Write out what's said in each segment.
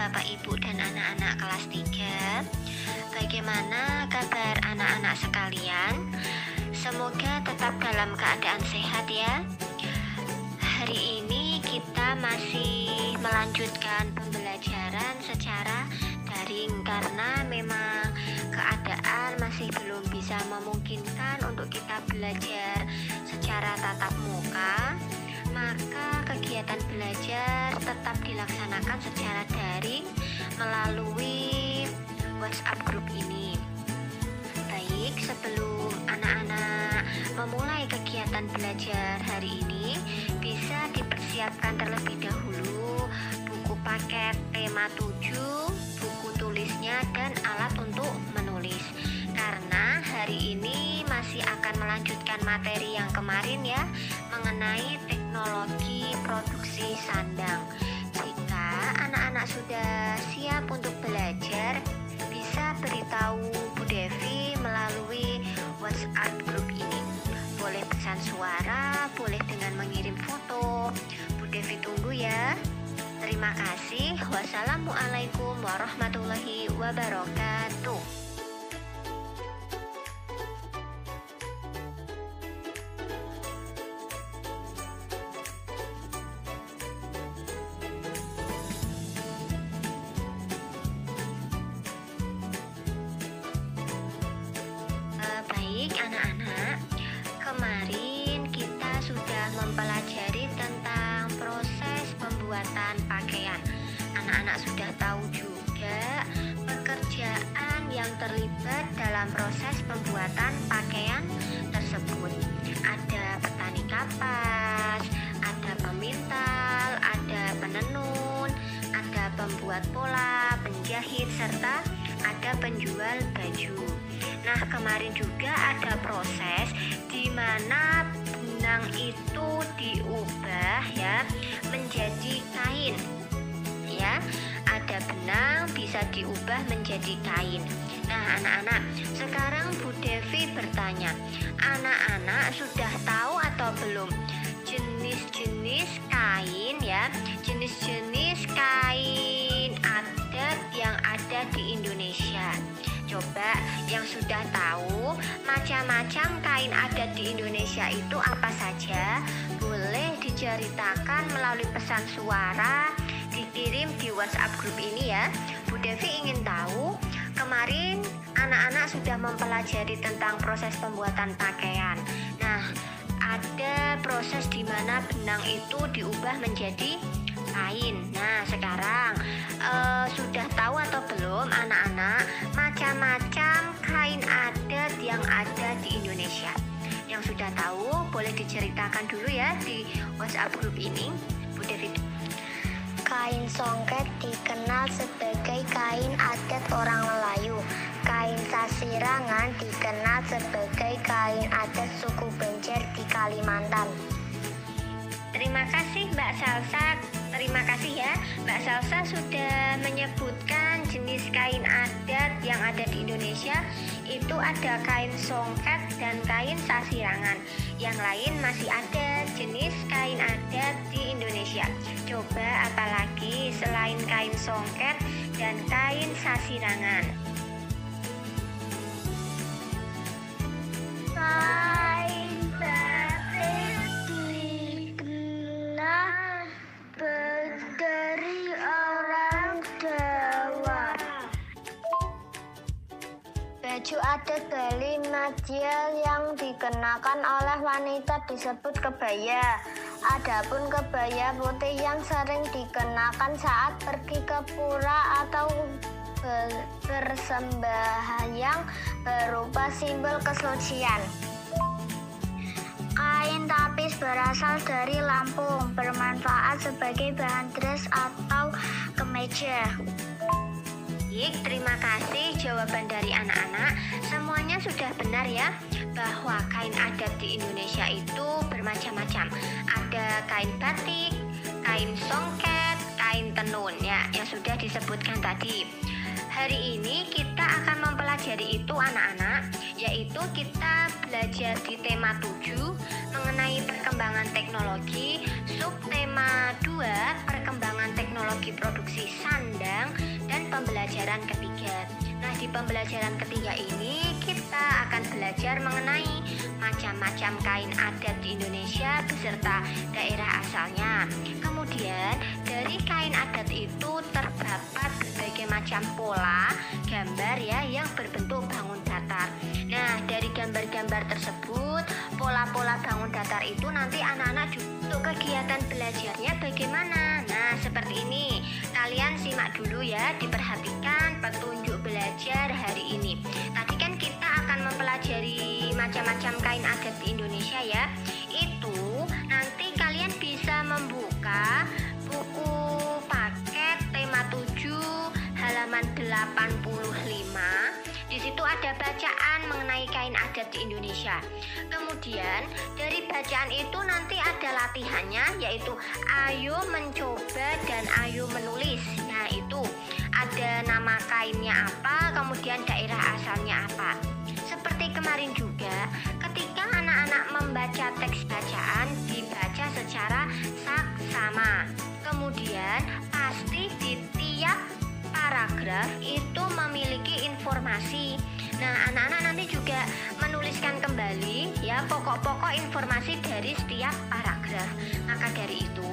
Bapak Ibu dan anak-anak kelas 3. Bagaimana kabar anak-anak sekalian? Semoga tetap dalam keadaan sehat ya. Hari ini kita masih melanjutkan pembelajaran secara daring karena memang keadaan masih belum bisa memungkinkan untuk kita belajar secara tatap muka. Maka kegiatan belajar tetap dilaksanakan secara daring melalui WhatsApp group ini. Baik, sebelum anak-anak memulai kegiatan belajar hari ini, bisa dipersiapkan terlebih dahulu buku paket tema 7, buku tulisnya, dan alat untuk menulis. Karena hari ini masih akan melanjutkan materi yang kemarin ya, mengenai teknologi produksi sandang. Jika anak-anak sudah siap untuk belajar, bisa beritahu Bu Devi melalui WhatsApp group ini. Boleh pesan suara, boleh dengan mengirim foto. Bu Devi tunggu ya. Terima kasih. Wassalamualaikum warahmatullahi wabarakatuh. Baik anak-anak, kemarin kita sudah mempelajari tentang proses pembuatan pakaian. Anak-anak sudah tahu juga pekerjaan yang terlibat dalam proses pembuatan pakaian tersebut. Ada petani kapas, ada pemintal, ada penenun, ada pembuat pola, penjahit, serta ada penjual baju. Nah, kemarin juga ada proses di mana benang itu diubah ya menjadi kain. Ya, ada benang bisa diubah menjadi kain. Nah, anak-anak, sekarang Bu Devi bertanya, anak-anak sudah tahu atau belum jenis-jenis kain ya, jenis-jenis kain adat yang ada di Indonesia? Coba yang sudah tahu macam-macam kain adat di Indonesia itu apa saja, boleh diceritakan melalui pesan suara, dikirim di WhatsApp group ini ya. Bu Devi ingin tahu, kemarin anak-anak sudah mempelajari tentang proses pembuatan pakaian. Nah, ada proses di mana benang itu diubah menjadi kain. Nah, sekarang sudah tahu atau belum anak-anak macam-macam kain adat yang ada di Indonesia? Yang sudah tahu boleh diceritakan dulu ya di WhatsApp group ini. Bu Devi. Kain songket dikenal sebagai kain adat orang Melayu. Kain sasirangan dikenal sebagai kain adat suku Benjer di Kalimantan. Terima kasih Mbak Salsa. Terima kasih ya, Mbak Salsa sudah menyebutkan jenis kain adat yang ada di Indonesia. Itu ada kain songket dan kain sasirangan. Yang lain masih ada jenis kain adat di Indonesia. Coba apalagi selain kain songket dan kain sasirangan? Kain batik dikenal dari orang Jawa. Baju adat Bali Madya yang dikenakan oleh wanita disebut kebaya. Adapun kebaya putih yang sering dikenakan saat pergi ke pura atau bersembahyang berupa simbol kesucian. Kain tapis berasal dari Lampung, bermanfaat sebagai bahan dress atau kemeja. Baik, terima kasih jawaban dari anak-anak. Semuanya sudah benar ya, bahwa kain adat di Indonesia itu bermacam-macam. Ada kain batik, kain songket, kain tenun ya, yang sudah disebutkan tadi. Hari ini kita akan mempelajari itu anak-anak, yaitu kita belajar di tema 7 mengenai perkembangan teknologi, subtema 2 perkembangan teknologi produksi sandang, pembelajaran ketiga. Nah, di pembelajaran ketiga ini kita akan belajar mengenai macam-macam kain adat di Indonesia beserta daerah asalnya. Kemudian dari kain adat itu terdapat berbagai macam pola gambar ya yang berbentuk bangun datar. Nah, dari gambar-gambar tersebut, pola-pola bangun datar itu nanti anak-anak juga untuk kegiatan belajarnya bagaimana? Nah, seperti ini. Kalian simak dulu ya, diperhatikan petunjuk belajar hari ini. Tadi kan kita akan mempelajari macam-macam kain adat di Indonesia ya. Itu nanti kalian bisa membuka buku paket tema 7 halaman 85. Di situ ada bacaan mengenai kain adat di Indonesia. Kemudian dari bacaan itu nanti ada latihannya, yaitu ayo mencoba dan ayo menulis. Nah, itu ada nama kainnya apa, kemudian daerah asalnya apa. Seperti kemarin juga, ketika anak-anak membaca teks bacaan dibaca secara saksama. Kemudian pasti di tiap paragraf itu memiliki informasi. Nah, anak-anak nanti juga menuliskan kembali ya pokok-pokok informasi dari setiap paragraf. Maka dari itu,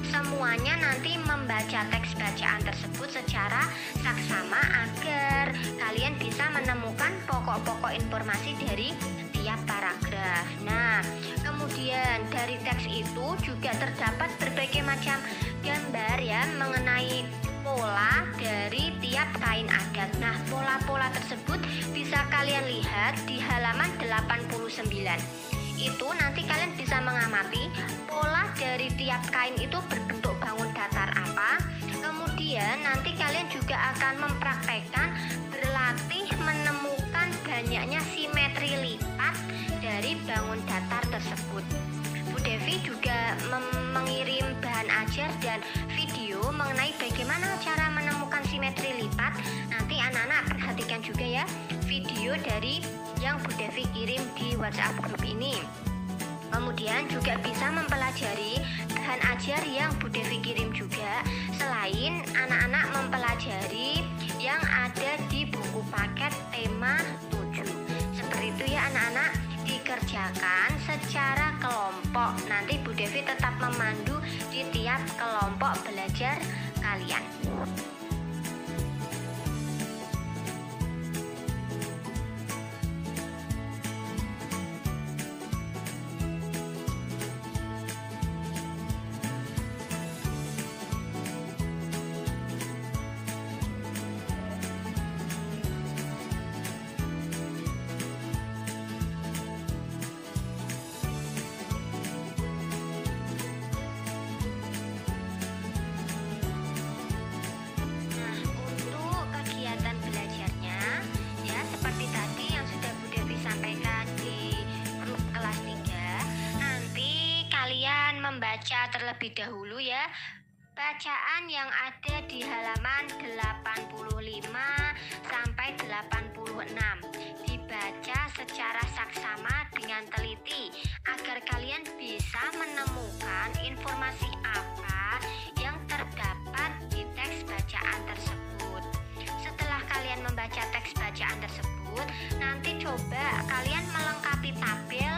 semuanya nanti membaca teks bacaan tersebut secara saksama agar kalian bisa menemukan pokok-pokok informasi dari tiap paragraf. Nah, kemudian dari teks itu juga terdapat berbagai macam gambar ya mengenai pola dari tiap kain adat. Nah, pola-pola tersebut bisa kalian lihat di halaman 89. Itu nanti kalian bisa mengamati pola dari tiap kain itu berbentuk bangun datar apa. Kemudian nanti kalian juga akan mempraktekkan berlatih menemukan banyaknya simetri lipat dari bangun datar tersebut. Bu Devi juga mengirim bahan ajar dan video mengenai bagaimana cara menemukan simetri lipat. Nanti anak-anak perhatikan juga ya video dari yang Bu Devi kirim di WhatsApp grup ini. Kemudian juga bisa mempelajari bahan ajar yang Bu Devi kirim juga, selain anak-anak mempelajari yang ada di buku paket tema 7. Seperti itu ya anak-anak, dikerjakan secara kelompok. Nanti Bu Devi tetap memandu di tiap kelompok belajar kalian. Membaca terlebih dahulu ya bacaan yang ada di halaman 85 sampai 86. Dibaca secara saksama dengan teliti agar kalian bisa menemukan informasi apa yang terdapat di teks bacaan tersebut. Setelah kalian membaca teks bacaan tersebut, nanti coba kalian melengkapi tabel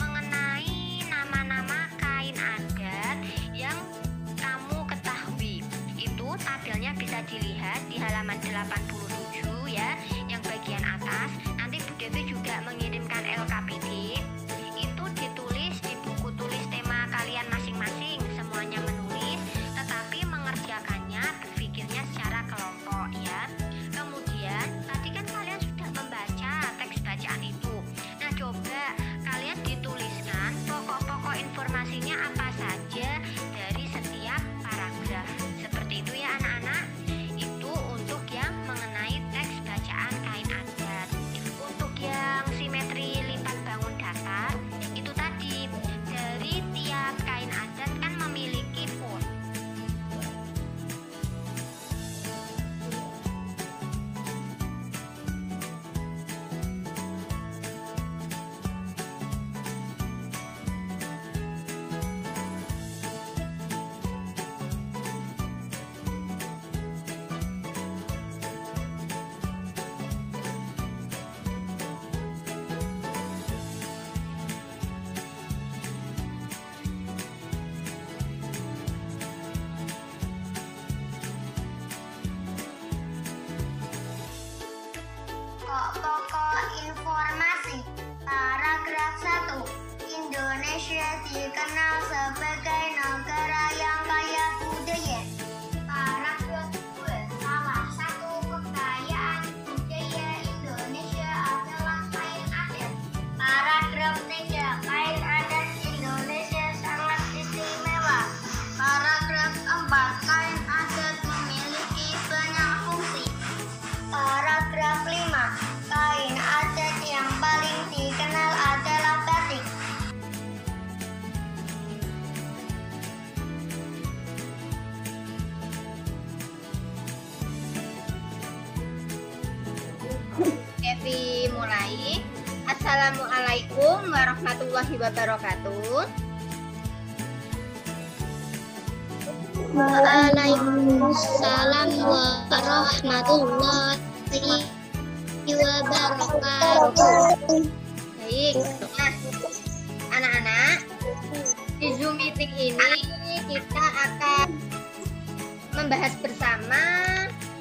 mengenai nama-nama kain adat yang kamu ketahui. Itu tabelnya bisa dilihat di halaman 87 ya, yang bagian atas. Nanti Bu Devi juga mengirimkan LKPD. Itu ditulis di buku tulis tema kalian masing-masing. Semuanya menulis, tetapi mengerjakannya berpikirnya secara kelompok ya. Kemudian tadi kan kalian sudah membaca teks bacaan itu. Nah, coba kalian dituliskan pokok-pokok informasinya apa saja dari setiap paragraf. Seperti itu ya anak-anak. Itu untuk yang mengenai teks bacaan kain adat. Untuk yang simetri Assalamualaikum warahmatullahi wabarakatuh. Waalaikumsalam warahmatullahi wabarakatuh. Baik, nah anak-anak, di Zoom meeting ini kita akan membahas bersama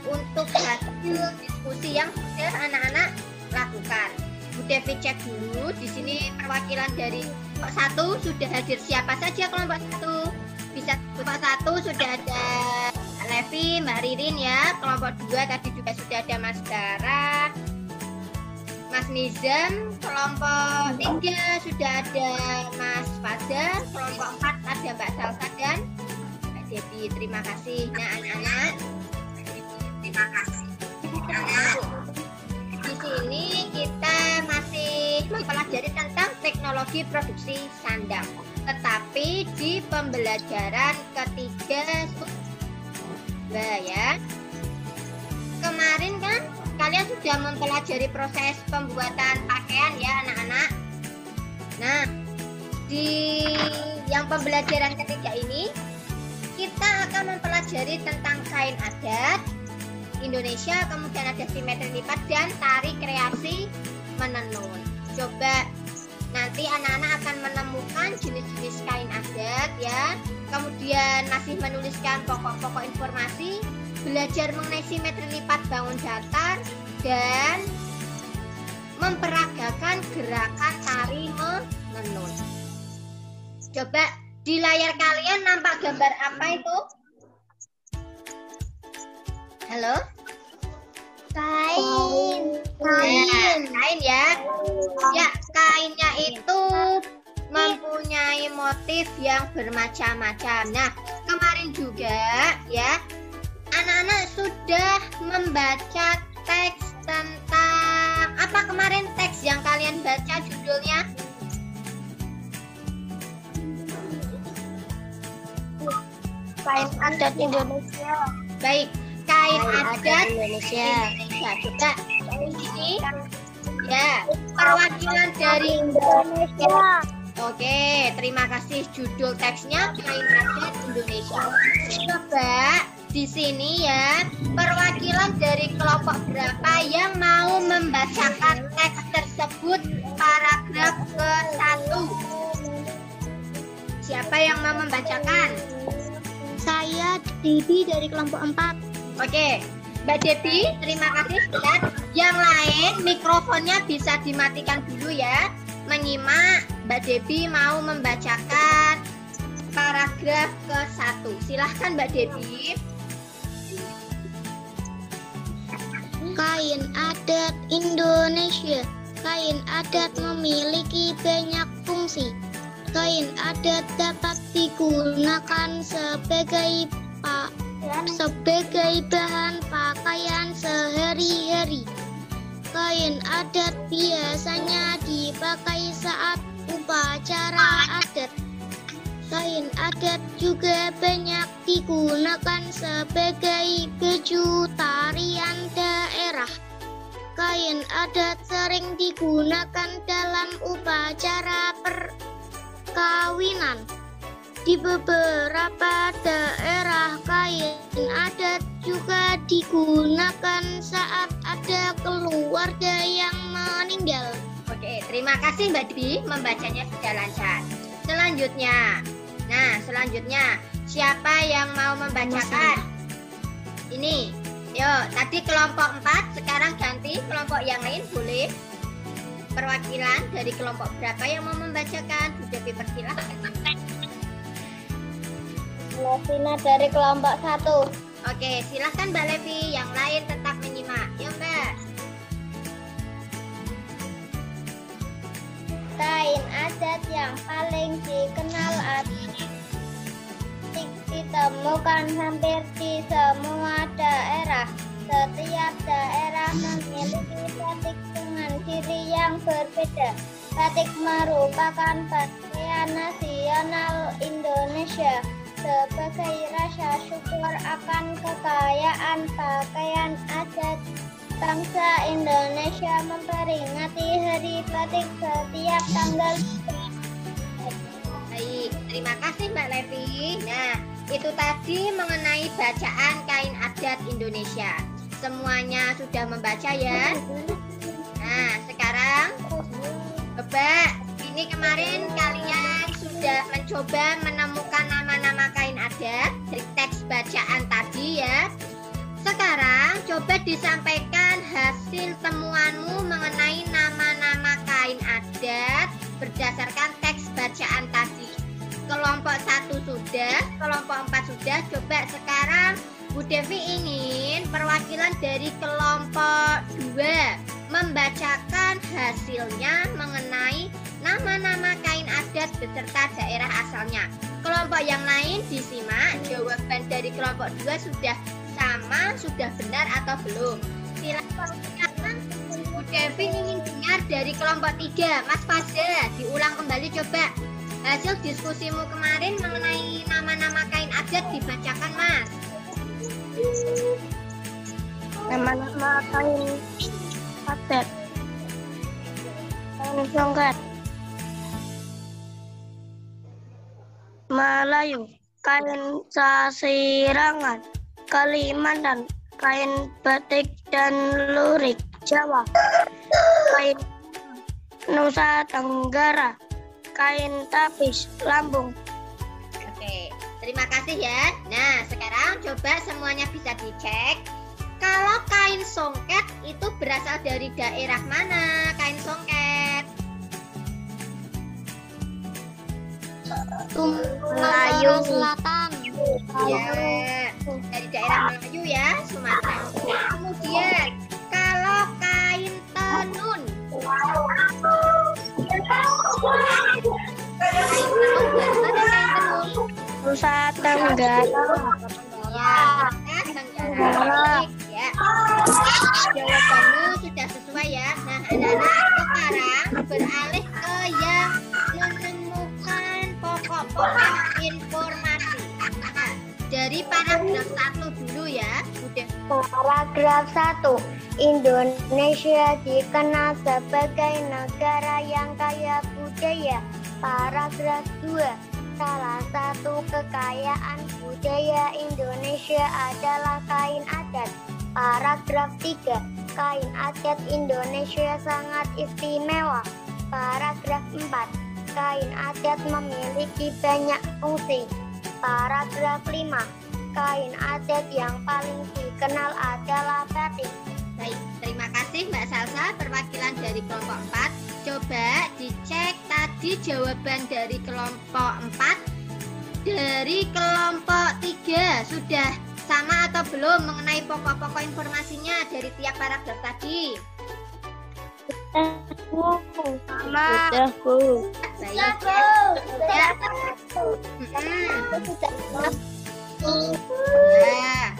untuk hasil diskusi yang sudah anak-anak lakukan. Bu Devi cek dulu di sini perwakilan dari kelompok 1 sudah hadir siapa saja kelompok 1? Bisa kelompok 1 sudah ada Levi, Mbak Ririn ya. Kelompok 2 tadi juga sudah ada Mas Dara, Mas Nizam. Kelompok 3 sudah ada Mas Fajar. Kelompok 4 ada Mbak Salsa dan Mbak Devi. Terima kasih. Nah anak-anak, terima kasih. Di sini kita masih mempelajari tentang teknologi produksi sandang, tetapi di pembelajaran ketiga ya. Kemarin kan kalian sudah mempelajari proses pembuatan pakaian ya anak-anak. Nah, di yang pembelajaran ketiga ini kita akan mempelajari tentang kain adat Indonesia, kemudian ada simetri lipat dan tari kreasi menenun. Coba nanti anak-anak akan menemukan jenis-jenis kain adat ya. Kemudian masih menuliskan pokok-pokok informasi, belajar mengenai simetri lipat bangun datar dan memperagakan gerakan tari menenun. Coba di layar kalian nampak gambar apa itu? Halo? Kain. Kain ya. Ya, kainnya itu mempunyai motif yang bermacam-macam. Nah, kemarin juga ya, anak-anak sudah membaca teks tentang apa kemarin teks yang kalian baca judulnya? Kain adat Indonesia. Baik, kain adat Indonesia. Coba di sini ya, perwakilan dari Indonesia. Oke, terima kasih. Judul teksnya kain adat Indonesia. Coba di sini ya, perwakilan dari kelompok berapa yang mau membacakan teks tersebut paragraf ke-1? Siapa yang mau membacakan? Saya Devi dari kelompok 4. Oke, Mbak Devi, terima kasih. Dan yang lain mikrofonnya bisa dimatikan dulu ya. Menyimak Mbak Devi mau membacakan paragraf ke-1. Silahkan Mbak Devi. Kain adat Indonesia. Kain adat memiliki banyak fungsi. Kain adat dapat digunakan sebagai bahan pakaian sehari-hari. Kain adat biasanya dipakai saat upacara adat. Kain adat juga banyak digunakan sebagai baju tarian daerah. Kain adat sering digunakan dalam upacara perkawinan. Di beberapa daerah kain adat juga digunakan saat ada keluarga yang meninggal. Oke, terima kasih Mbak Devi, membacanya sudah lancar. Selanjutnya, siapa yang mau membacakan? Ini, yuk, tadi kelompok 4, sekarang ganti kelompok yang lain, boleh? Perwakilan dari kelompok berapa yang mau membacakan? Bu Devi persilahkan. Levina dari kelompok 1. Oke, silahkan Mbak Levi, yang lain tetap menyimak. Ya Mbak. Kain adat yang paling dikenal ditemukan hampir di semua daerah. Setiap daerah memiliki batik dengan ciri yang berbeda. Batik merupakan pakaian nasional Indonesia sebagai rasa syukur akan kekayaan pakaian adat bangsa Indonesia memperingati Hari Batik setiap tanggal. Baik, terima kasih Mbak Levi. Nah, itu tadi mengenai bacaan kain adat Indonesia. Semuanya sudah membaca ya? Nah, sekarang coba, ini kemarin kalian sudah mencoba menemukan nama-nama kain adat dari teks bacaan tadi ya. Sekarang coba disampaikan hasil temuanmu mengenai nama-nama kain adat berdasarkan teks bacaan tadi. Kelompok 1 sudah, kelompok 4 sudah. Coba sekarang Bu Devi ingin perwakilan dari kelompok 2 membacakan hasilnya mengenai nama-nama kain adat beserta daerah asalnya. Kelompok yang lain disimak, jawaban dari kelompok 2 sudah sama, sudah benar atau belum. Silakan sekarang Bu Devi ingin dengar dari kelompok 3. Mas Fazda, diulang kembali coba. Hasil diskusimu kemarin mengenai nama-nama kain adat dibacakan, Mas. Nama-nama kain adat. Kain songket. Melayu, kain sasirangan, Kalimantan, kain batik dan lurik, Jawa, kain Nusa Tenggara, kain tapis, Lampung. Oke, terima kasih ya. Nah, sekarang coba semuanya bisa dicek. Kalau kain songket itu berasal dari daerah mana? Kain songket Melayu Selatan. ya, dari daerah Melayu ya, Sumatera. Kemudian kalau kain tenun, kain tenun berasal dari kain tenun Nusa Tenggara. ya, Tenggara. Ya, jawabanmu sudah sesuai ya. Nah, anak-anak sekarang beralih ke yang menemukan pokok-pokok informasi. Nah, dari paragraf 1 dulu ya, udah. Paragraf 1. Indonesia dikenal sebagai negara yang kaya budaya. Paragraf 2. Salah satu kekayaan budaya Indonesia adalah kain adat. Paragraf 3. Kain adat Indonesia sangat istimewa. Paragraf 4. Kain adat memiliki banyak fungsi. Paragraf 5. Kain adat yang paling dikenal adalah batik. Baik, terima kasih Mbak Salsa, perwakilan dari kelompok 4. Coba dicek tadi jawaban dari kelompok 4. Dari kelompok 3 sudah sama atau belum mengenai pokok-pokok informasinya dari tiap paragraf tadi? Sama. Baik ya. Ya.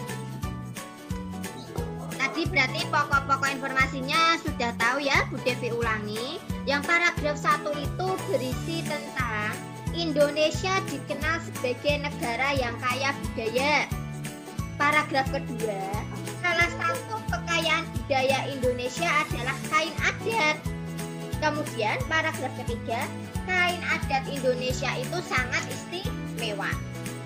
Tadi berarti pokok-pokok informasinya sudah tahu ya, Bu Devi ulangi. Yang paragraf 1 itu berisi tentang Indonesia dikenal sebagai negara yang kaya budaya. Paragraf kedua, salah satu kekayaan budaya Indonesia adalah kain adat. Kemudian paragraf ketiga, kain adat Indonesia itu sangat istimewa.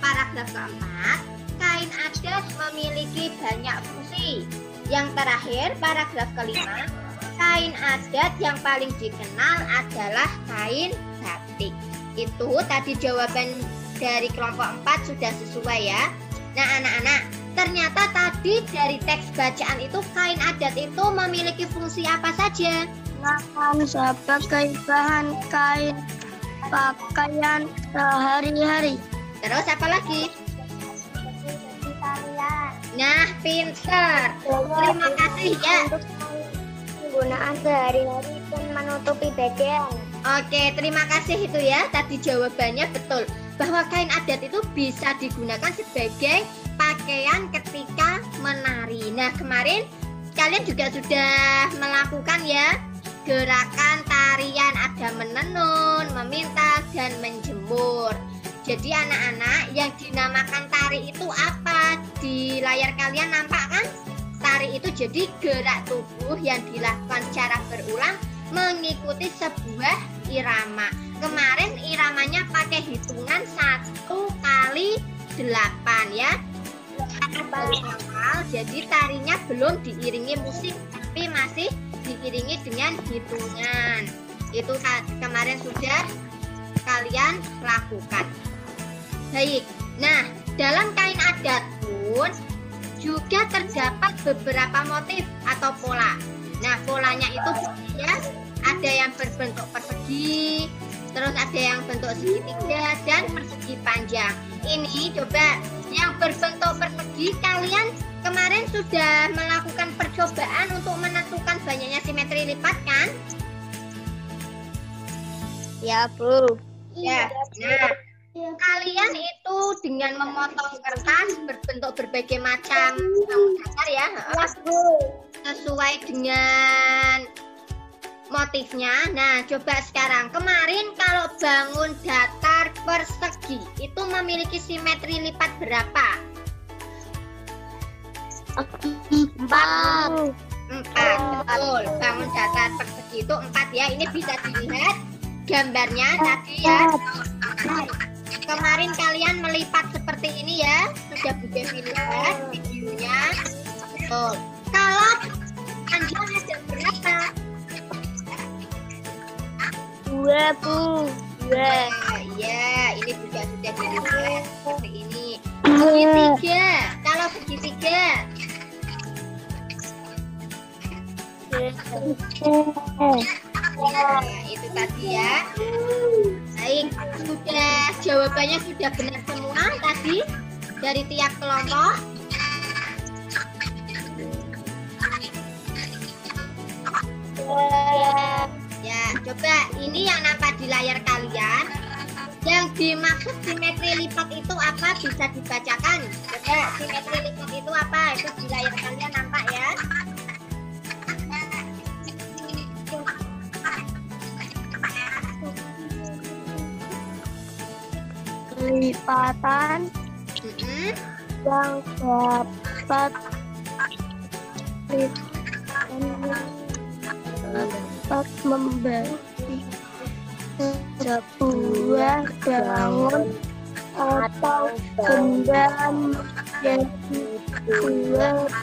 Paragraf keempat, kain adat memiliki banyak fungsi. Yang terakhir, paragraf kelima, kain adat yang paling dikenal adalah kain batik. Itu tadi jawaban dari kelompok 4 sudah sesuai ya. Nah anak-anak, ternyata tadi dari teks bacaan itu kain adat itu memiliki fungsi apa saja? Bahan sebagai bahan kain pakaian sehari-hari. Terus apa lagi? Nah, pintar. Terima kasih ya. Untuk penggunaan sehari-hari dan menutupi badan. Oke, terima kasih itu ya. Tadi jawabannya betul. Bahwa kain adat itu bisa digunakan sebagai pakaian ketika menari. Nah, kemarin kalian juga sudah melakukan ya gerakan tarian, ada menenun, meminta, dan menjemur. Jadi anak-anak, yang dinamakan tari itu apa? Di layar kalian nampak kan? Tari itu jadi gerak tubuh yang dilakukan secara berulang mengikuti sebuah irama. Kemarin iramanya pakai hitungan 1 kali 8 ya. Awal, jadi tarinya belum diiringi musik tapi masih diiringi dengan hitungan. Itu kemarin sudah kalian lakukan. Baik. Nah, dalam kain adat pun juga terdapat beberapa motif atau pola. Nah, polanya itu ya ada yang berbentuk persegi, terus ada yang bentuk segitiga dan persegi panjang. Ini coba yang berbentuk persegi, kalian kemarin sudah melakukan percobaan untuk menentukan banyaknya simetri lipat kan? Ya, Bu. Ya. Nah, kalian itu dengan memotong kertas berbentuk berbagai macam dasar ya, sesuai dengan motifnya. Nah, coba sekarang, kemarin kalau bangun datar persegi itu memiliki simetri lipat berapa? 4. Betul. Bangun datar persegi itu 4 ya. Ini bisa dilihat gambarnya tadi ya. Kemarin kalian melipat seperti ini ya. Sudah Bu Devi lihat videonya. Betul. Kalau panjangnya ada berapa? 2, Bu. 2. Ya, ini juga sudah dilihat seperti ini. Segitiga. Kalau segitiga. Nah, itu tadi ya. Baik, jawabannya sudah benar semua tadi dari tiap kelompok. Ya, coba ini yang nampak di layar kalian. Yang dimaksud simetri lipat itu apa? Bisa dibacakan. Coba simetri lipat itu apa? Itu di layar kalian nampak ya. Lipatan yang dapat membagi sebuah bangun atau benda menjadi 2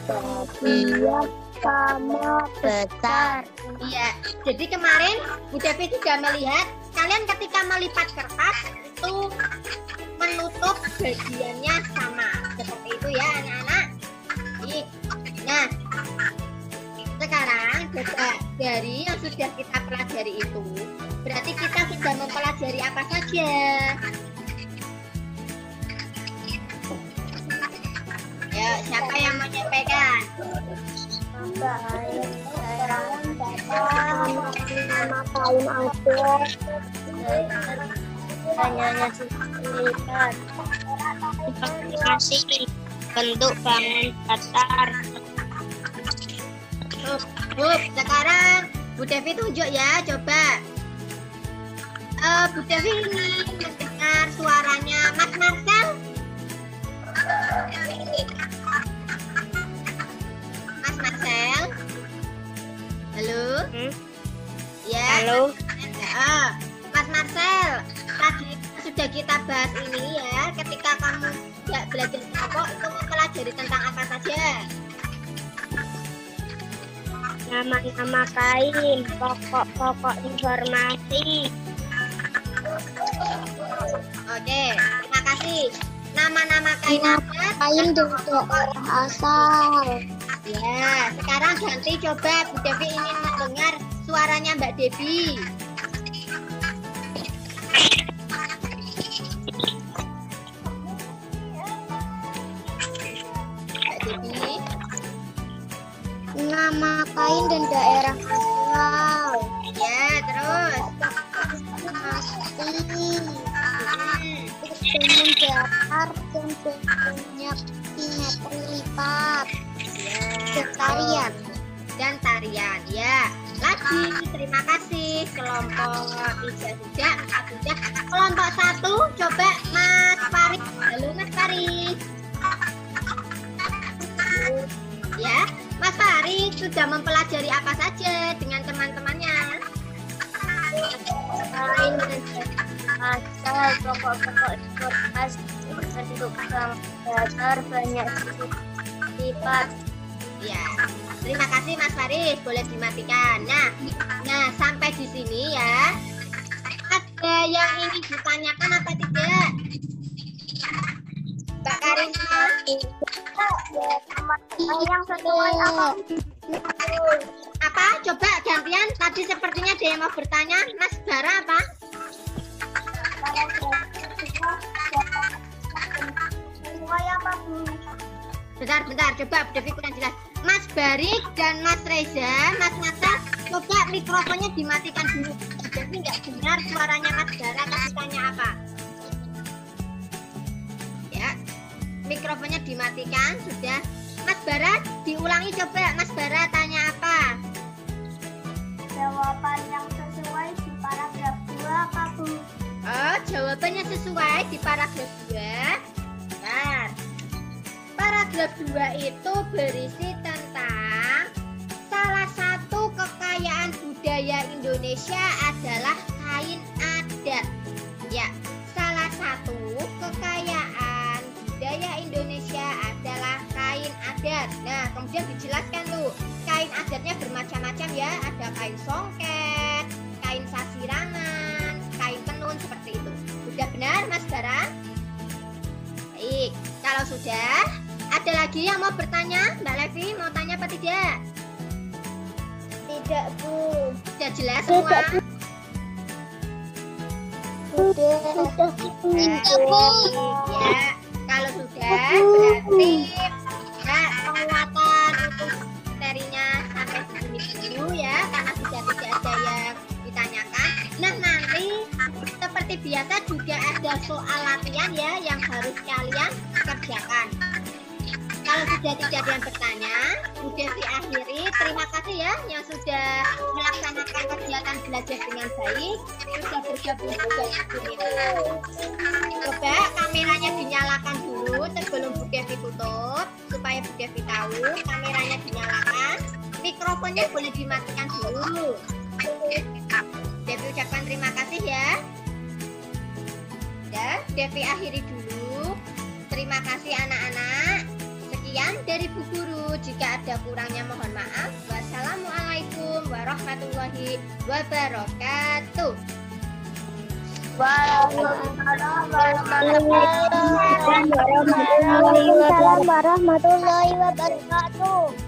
bagian sama besar. Iya, jadi kemarin Bu Devi juga melihat kalian ketika melipat kertas itu menutup bagiannya sama seperti itu ya anak-anak. Nah, sekarang coba dari yang sudah kita pelajari itu berarti kita sudah mempelajari apa saja? Ya, siapa yang menyampaikan? Nama kain adat, banyaknya lipat, aplikasi bentuk bangun datar. Sekarang Bu Devi tunjuk ya, coba. Bu Devi ingin mendengar suaranya Mas Marcel. Mas Marcel, halo. Ya. Halo. Mas Marcel, tadi sudah kita bahas ini ya. Ketika kamu tidak belajar kelompok itu mempelajari tentang apa saja? Nama-nama kain, pokok-pokok informasi. Oke, terima kasih. Nama-nama kain adat. Kain bentuk asal. Ya, sekarang ganti coba Bu Devi ingin mendengar suaranya Mbak Devi. Mbak Devi. Nama kain dan daerah asal. Ya, terus. Bangun datar dan bentuknya simetri lipat. Tarian dan tarian ya. Lagi terima kasih kelompok 3 sudah, 4 sudah. Kelompok 1 coba Mas Faris. Halo Mas Faris. Ya, Mas Faris. Farid sudah mempelajari apa saja dengan teman-temannya? Lain asal pokok-pokok sportas bentuk dasar banyak sifat. Ya, terima kasih Mas Faris, boleh dimatikan. Nah sampai di sini ya. Ada yang ingin ditanyakan apa tidak? Mbak Karina? Yang sesuai apa? Apa? Coba gantian. Tadi sepertinya ada yang mau bertanya. Mas Bara apa? Sesuai apa, Bu? Bentar. Coba Bu Devi kurang jelas. Mas Barik dan Mas Reza, Mas Nata, coba mikrofonnya dimatikan dulu. Jadi nggak dengar suaranya Mas Bara. Kasih tanya apa? Ya, mikrofonnya dimatikan sudah. Mas Bara, diulangi coba. Mas Bara tanya apa? Jawaban yang sesuai di paragraf 2 apa, Bu? Oh, jawabannya sesuai di paragraf 2. Bentar. Paragraf 2 itu berisi tentang salah satu kekayaan budaya Indonesia adalah kain adat. Ya, salah satu kekayaan budaya Indonesia adalah kain adat. Nah, kemudian dijelaskan tuh, kain adatnya bermacam-macam ya. Ada kain songket, kain sasirangan, kain tenun seperti itu. Sudah benar, Mas Bara? Baik, kalau sudah, ada lagi yang mau bertanya? Mbak Levi mau tanya apa tidak? Tidak, Bu. Sudah jelas semua? Sudah. Ya, kalau sudah berarti ya penguatan untuk materinya sampai di sini dulu ya, karena sudah tidak ada yang ditanyakan. Nah, nanti seperti biasa juga ada soal latihan ya yang harus kalian kerjakan. Kalau sudah tidak ada yang bertanya, Bu Devi akhiri. Terima kasih ya yang sudah melaksanakan kegiatan belajar dengan baik, sudah bergabung juga di sini. Coba kameranya dinyalakan dulu sebelum Bu Devi tutup, supaya Bu Devi tahu kameranya dinyalakan. Mikrofonnya boleh dimatikan dulu. Devi ucapkan terima kasih ya. Ya, Devi akhiri dulu. Terima kasih anak-anak. Sekian dari Bu Guru. Jika ada kurangnya mohon maaf. Wassalamualaikum warahmatullahi wabarakatuh. Waalaikumsalam warahmatullahi wabarakatuh.